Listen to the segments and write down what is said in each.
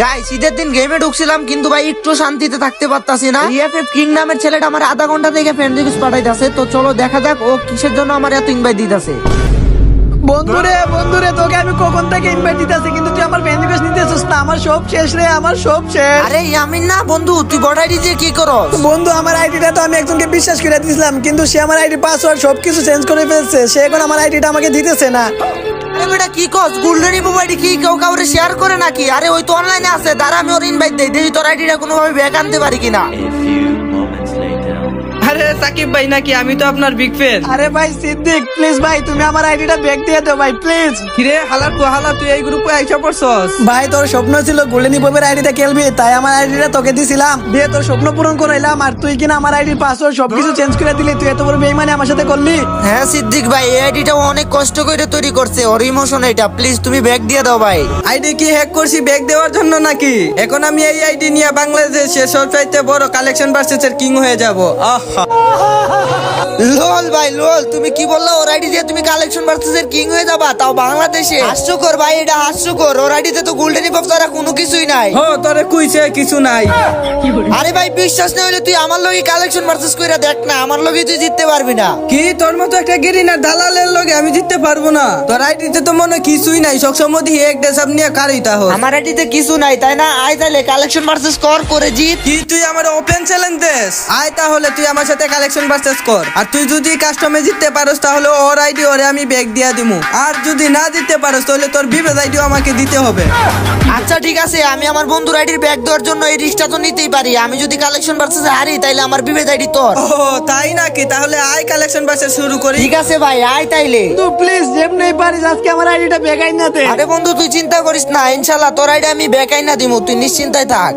Guys ঈদের দিন গেমে ঢুকছিলাম কিন্তু ভাই একটু শান্তিতে থাকতে পারতাছি না। ইএফএফ কিং নামের ছেলেটা আমার আধা ঘন্টা থেকে ফ্রেন্ড রিকোয়েস্ট পাঠাইতাছে, তো চলো দেখা যাক ও কিসের জন্য আমার এত ইনভাইট দিতেছে। বন্ধুরে তোকে আমি কখন থেকে ইনভাইট দিতেছি কিন্তু তুই আমার ফ্রেন্ড রিকোয়েস্ট নিতেছিস না। আমার সব শেষ রে, আমার সব শেষ। আরে ইয়ামিন না বন্ধু, তুই বড় আইডি দিয়ে কি করস? বন্ধু আমার আইডিটা তো আমি একজনকে বিশ্বাস করে দিয়েছিলাম, কিন্তু সে আমার আইডি পাসওয়ার্ড সবকিছু চেঞ্জ করে ফেলছে। সে এখন আমার আইডিটা আমাকে দিতেছে না। আরে বেটা কি কস? গোল্ডেন ইপো আইডি কি কেউ কাউরে শেয়ার করে নাকি? আরে ওই তো অনলাইনে আছে, দাঁড়া আমি ওর ইনভাইট দেই, দেখি তোর আইডিটা কোনোভাবে ব্যাক আনতে পারি কিনা। আরে সাকিব ভাই নাকি? আমি তো আপনার বিগ ফ্যান। আরে ভাই সিদ্দিক, প্লিজ ভাই তুমি আমার আইডিটা ব্যাক দিয়ে দাও ভাই, প্লিজ। কিরে হালার তো হালা, তুই এই গ্রুপে আইসা পড়ছস? ভাই তোর স্বপ্ন ছিল গোল্ডেন ইপোপের আইডিটা খেলবি, তাই আমার আইডিটা তোকে দিছিলাম, দিয়ে তোর স্বপ্ন পূরণ করাইলাম। আর তুই কিনা আমার আইডির পাসওয়ার্ড সবকিছু চেঞ্জ করে দিলি। তুই এত বড় বেইমানি আমার সাথে করলি। হ্যাঁ সিদ্দিক ভাই, এই আইডিটা অনেক কষ্ট করে তৈরি করছে, ওর ইমোশন এটা, প্লিজ তুমি ব্যাক দিয়ে দাও ভাই। আইডি কি হ্যাক করছি ব্যাগ দেওয়ার জন্য নাকি? এখন আমি এই আইডি নিয়ে বাংলাদেশে সবচাইতে বড় কালেকশন ভার্সেসের কিং হয়ে যাব। আহা লোল ভাই লোল, তুমি কি বললা? ওর আইডি দিয়ে তুমি কালেকশন ভার্সেসের কিং হয়ে যাবা, তাও বাংলাদেশে? হাস্যকর ভাই, এটা হাস্যকর। ওর আইডিতে তো গোল্ডেন ইপো ছাড়া কোনো কিছুই নাই। হো তোরে কইছে কিছু নাই। আরে ভাই বিশ্বাস না হলে তুই আমার লগে কালেকশন ভার্সেস কইরা দেখ না, আমার লগে তুই জিততে পারবি না। কি তোর মতো একটা গেরিনার দালালের লগে আমি জিততে পারবো না? তোর আইডিতে তো মনে হয় কিছুই নাই, সবসময় দিয়ে এক ডেসাপ নিয়ে কারিতা হো। আমার আইডিতে কিছু নাই তাই না? আয় তাহলে কালেকশন ভার্সেস কর, করে জিত। কি তুই আমার ওপেন চ্যালেঞ্জ দেস? আয় তাহলে তুই আমার সাথে কালেকশন ভার্সেস কর, আর তুই যদি কাস্টমে জিততে পারোস তাহলে ওর আইডি ওরে আমি ব্যাগ দিয়া দিমু, আর যদি না জিততে পারোস তাহলে তোর বিবেদ আইডিও আমাকে দিতে হবে। আচ্ছা ঠিক আছে, আমি আমার বন্ধুর আইডির ব্যাগ দেওয়ার জন্য এই রিস্কটা তো নিতেই পারি। আমি যদি কালেকশন ভার্সেস হারি তাইলে আমার বিবেদ আইডি তোর। ও তাই নাকি? তাহলে আয় কালেকশন ভার্সেস শুরু করি। ঠিক আছে ভাই, আয় তাইলে। তুই প্লিজ যেমনি পারিস আজকে আমার আইডিটা ব্যাক আইন না দে। আরে বন্ধু তুই চিন্তা করিস না, ইনশাল্লাহ তোর আইডি আমি ব্যাক আইনা দিমু, তুই নিশ্চিন্তায় থাক।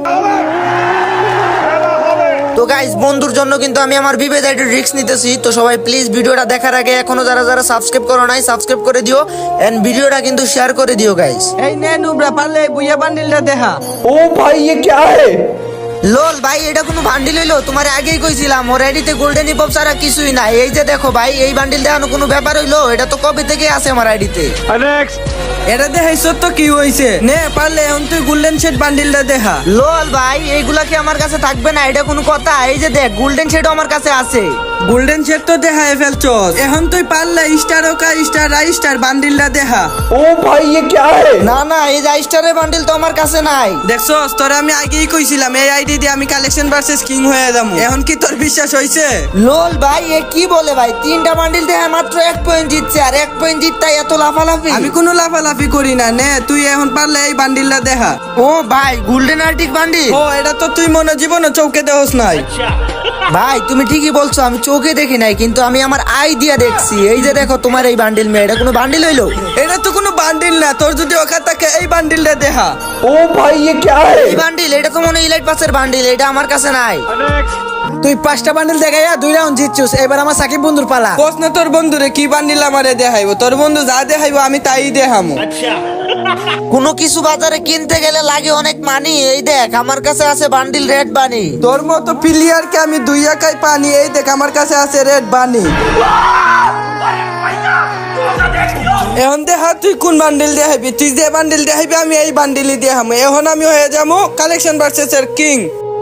তো গাইস বন্ধুর জন্য কিন্তু আমি আমার বিবেদ আইডির রিস্ক নিতেছি। তো সবাই প্লিজ ভিডিওটা দেখার আগে এখনো যারা যারা সাবস্ক্রাইব করো নাই সাবস্ক্রাইব করে দিও, এন্ড ভিডিওটা কিন্তু শেয়ার করে দিও গাইস। এই নে নুবরা, পারলে বুইয়া বান্ডিলটা দেখা। লোল ভাই, এটা কোনো বান্ডিল হইলো? তোমার আগেই কইছিলাম ওর আইডিতে গোল্ডেন হিপ হপ ছাড়া কিছুই নাই। এই যে দেখো ভাই, এই বান্ডিল দেখানো কোনো ব্যাপার হইলো? এটা তো কবে থেকে আছে আমার আইডিতে। এটা দেখাইছ তো কি হইছে? নে পারলে এখন তুই গোল্ডেন শেড বান্ডিলটা দেখা। লোল ভাই, এইগুলা কি আমার কাছে থাকবে না? এটা কোনো কথা? এই যে দেখ গোল্ডেন শেডও আমার কাছে আছে। গোল্ডেন শেড তো দেখায় ফেলছস, এখন তুই পারলে স্টার ওকা স্টার রাই স্টার বান্ডিলটা দেখা। না না, এই যে স্টারের বান্ডিল তো আমার কাছে নাই। দেখছস, তোরে আমি আগেই কইছিলাম এই আইডি দিয়ে আমি কালেকশন ভার্সেস কিং হয়ে যাবো। এখন কি তোর বিশ্বাস হইছে? লোল ভাই এ কি বলে ভাই? 3টা বান্ডিল দেখে মাত্র 1 পয়েন্ট জিতছে, আর 1 পয়েন্ট জিততাই এত লাফালাফি? আমি কোনো লাফালাফি করি না। নে তুই এখন পারলে এই বান্ডিলটা দেখা। ও ভাই গোল্ডেন আর্টিক বান্ডিল? ও এটা তো তুই মনে জীবনে চৌকে দেহস নাই। ভাই তুমি ঠিকই বলছো, আমি চোখে দেখি নাই, কিন্তু আমি আমার আই দিয়া দেখছি। এই যে দেখো তোমার এই বান্ডিল, মেয়ে এটা কোনো বান্ডিল হইলো? এটা তো কোনো বান্ডিল না, তোর যদি ওখান থাকে এই বান্ডিলটা দেখা। এই বান্ডিল এটা তো মনে ইলাইট পাসের বান্ডিল, এটা আমার কাছে নাই। তুই 5টা বান্ডিল দেখাইয়া 2 রাউন্ড জিতছিস, এবার আমার সাকিব বন্ধুর পালা। প্রশ্ন তোর বন্ধুরে কি বান্ডিল আমারে দেখাইবো? তোর বন্ধু যা দেখাইবো আমি তাই দেখামু। কোনো কিছু বাজারে কিনতে গেলে লাগে অনেক মানি। এই দেখ আমার কাছে আছে বান্ডিল রেড বানি। তোর মতো প্লেয়ারকে আমি 2 একাই পানি। এই দেখ আমার কাছে আছে রেড বানি। এখন দেখা তুই কোন বান্ডিল দেখাইবি? তুই যে বান্ডিল দেখাইবি আমি এই বান্ডিলই দেখামু। এখন আমি হয়ে যাবো কালেকশন ভার্সেসের কিং।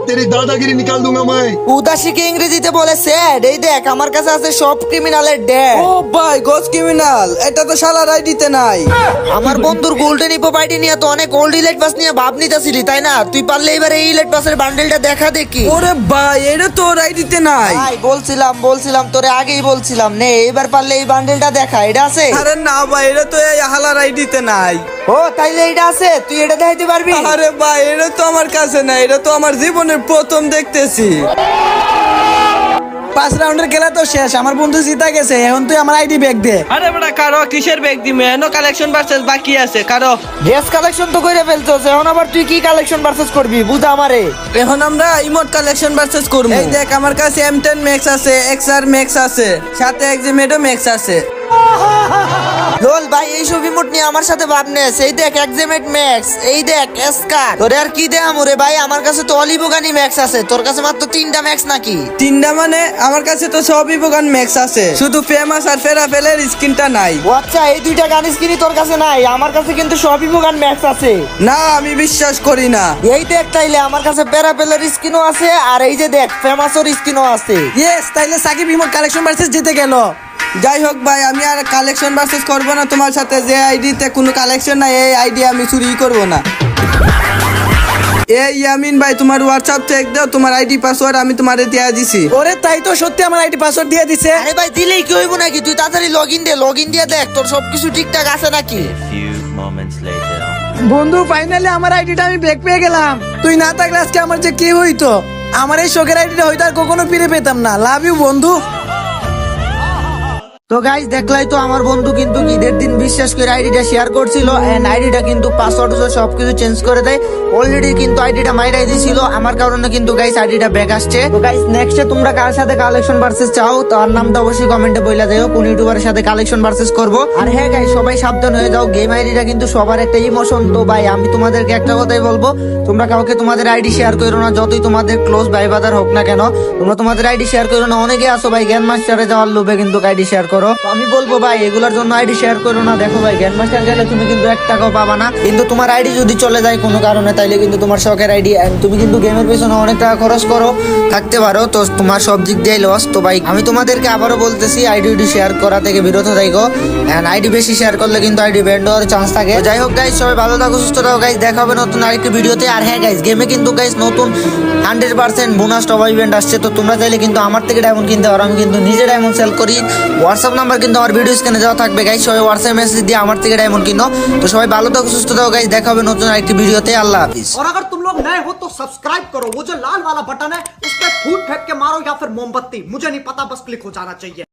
तेरी दादागिरी निकाल दूंगा मैं। উদাসীকে ইংরেজিতে বলে স্যাড। এই দেখ আমার কাছে আছে সব ক্রিমিনালের ড্যাড। ও ভাই গোস ক্রিমিনাল, এটা তো শালার আইডিতে নাই। আমার বন্ধুর গোল্ডেন হিপ হপ আইডি নিয়ে তো অনেক ওল্ড ইলাইট পাস নিয়ে ভাব নিতেছিলি তাই না? তুই পারলে এবার এই ইলাইট পাসের বান্ডেলটা দেখা দেখি। ওরে ভাই এটা তো ওর আইডিতে নাই। ভাই বলছিলাম তোরে আগেই বলছিলাম, নে এবার পারলে এই বান্ডেলটা দেখা। এটা আছে? আরে না ভাই এটা তো এই হালার আইডিতে নাই। ও তাইলে এটা আছে, তুই এটা দেখাইতে পারবি? আরে ভাই এটা তো আমার কাছে নাই, এটা তো আমার জীবনের প্রথম দেখতেছি। 5 রাউন্ডের খেলা তো শেষ, আমার বন্ধু জিতা গেছে। এখন তুই আমার আইডি ব্যাক দে। আরে বড়া কারো কিসের ব্যাগ দিমে? এনো কালেকশন ভার্সেস বাকি আছে কারো। ড্রেস কালেকশন তো কইরা ফেলছস, এখন আবার তুই কি কালেকশন ভার্সেস করবি বুঝা আমারে। এখন আমরা ইমোট কালেকশন ভার্সেস করব। এই দেখ আমার কাছে M10 ম্যাক্স আছে, XR ম্যাক্স আছে, সাথে এক্সিমেডো ম্যাক্স আছে। লোল ভাই এইসব ইমোট নিয়ে আমার সাথে ভাবনেস। এই দেখ এক্সিমেট ম্যাক্স, এই দেখ এসকার। তোরে আর কি দেখামু রে ভাই, আমার কাছে তো অলিবোগানি ম্যাক্স আছে, তোর কাছে মাত্র 3টা ম্যাক্স নাকি? 3টা মানে আমার কাছে তো সবই বোগান ম্যাক্স আছে, শুধু ফেমাস আর ফেরাফেলের স্কিনটা নাই। ও আচ্ছা, এই 2টা গান স্কিনই তোর কাছে নাই? আমার কাছে কিন্তু সবই বোগান ম্যাক্স আছে। না, আমি বিশ্বাস করি না। এই দেখ তাইলে আমার কাছে প্যারাপেলের স্কিনও আছে, আর এই যে দেখ ফেমাসের স্কিনও আছে। ইয়েস, তাইলে সাকিব ইমোট কালেকশন ভার্সেস জিতে গেল। যাই হোক ভাই, আমি আর কালেকশন ভার্সেস করবো না তোমার সাথে। যে আইডিতে কোনো কালেকশন নাই এই আইডি আমি চুরি করবো না। এই ইয়ামিন ভাই, তোমার হোয়াটসঅ্যাপ চেক দাও, তোমার আইডি পাসওয়ার্ড আমি তোমারে দিয়ে দিছি। ওরে তাই তো, সত্যি আমার আইডি পাসওয়ার্ড দিয়ে দিছে। আরে ভাই দিলেই কি হইব নাকি? তুই তাড়াতাড়ি লগইন দিয়ে দেখ তোর সবকিছু ঠিকঠাক আছে নাকি। few moments later. বন্ধু ফাইনালি আমার আইডিটা আমি ব্যাক পেয়ে গেলাম। তুই না থাকলে আজকে আমার যে কি হইতো। আমার এই শখের আইডিটা হয়তো আর কখনো ফিরে পেতাম না। লাভ ইউ বন্ধু। তো গাইস দেখলাই তো আমার বন্ধু কিন্তু ঈদের দিন বিশ্বাস করে আইডিটা শেয়ার করছিল, এন্ড আইডিটা কিন্তু পাসওয়ার্ড সবকিছু চেঞ্জ করে দেয়। অলরেডি কিন্তু আইডিটা মাইরাই দিছিল আমার কারণে, কিন্তু গাইস আইডিটা ব্যাক আসছে। তো গাইস নেক্সটে তোমরা কার সাথে কালেকশন ভার্সেস চাও তার নামটা অবশ্যই কমেন্টে বইলা দিও, কোন ইউটিউবারের সাথে কালেকশন ভার্সেস করব। আর হ্যাঁ গাইস, সবাই সাবধান হয়ে যাও, গেম আইডিটা কিন্তু সবার একটা ইমোশন। তো ভাই আমি তোমাদেরকে একটা কথাই বলবো, তোমরা কাউকে তোমাদের আইডি শেয়ার করো না, যতই তোমাদের ক্লোজ ভাই বাদার হোক না কেন, তোমরা তোমাদের আইডি শেয়ার করো না। অনেকে আসো ভাই গ্যান মাস্টারে যাওয়ার লোভে কিন্তু আইডি শেয়ার করো। তো আমি বলবো ভাই এগুলোর জন্য আইডি শেয়ার করো না। দেখো ভাই গ্যান মাস্টার গেলে তুমি কিন্তু 1 টাকাও পাবা না, কিন্তু তোমার আইডি যদি চলে যায় কোনো কারণে তাইলে কিন্তু তোমার শখের আইডি, তুমি কিন্তু গেমের পেছনে অনেক টাকা খরচ করো থাকতে পারো, তো তোমার সব দিক দিয়ে লস। তো ভাই আমি তোমাদেরকে আবারও বলতেছি আইডি শেয়ার করা থেকে বিরত থাকো, এন্ড আইডি বেশি শেয়ার করলে কিন্তু আইডি ব্যান্ড হওয়ার চান্স থাকে। তো যাই হোক গাইস, সবাই ভালো থাকো, সুস্থ থাকো গাইস, দেখা হবে নতুন আরেকটি ভিডিওতে। আর হ্যাঁ গাইস, গেমে কিন্তু গাইস নতুন 100% বোনাস টপ ইভেন্ট আসছে, তো তোমরা চাইলে কিন্তু আমার থেকে ডায়মন্ড কিনতে পারো। আমি কিন্তু নিজে ডায়মন্ড সেল করি। হোয়াটসঅ্যাপ নাম্বার কিন্তু আমার ভিডিও স্ক্রিনে দেওয়া থাকবে গাইস, সবাই হোয়াটসঅ্যাপ মেসেজ দিয়ে আমার থেকে ডায়মন্ড কিনো। তো সবাই ভালো থাকো, সুস্থ থাকো গাইস, দেখা হবে নতুন আরেকটি ভিডিওতে। আল্লাহ হাফিজ। और अगर तुम लोग नए हो तो सब्सक्राइब करो, वो जो लाल वाला बटन है उस पर फूट फेंक के मारो या फिर मोमबत्ती, मुझे नहीं पता, बस क्लिक हो जाना चाहिए।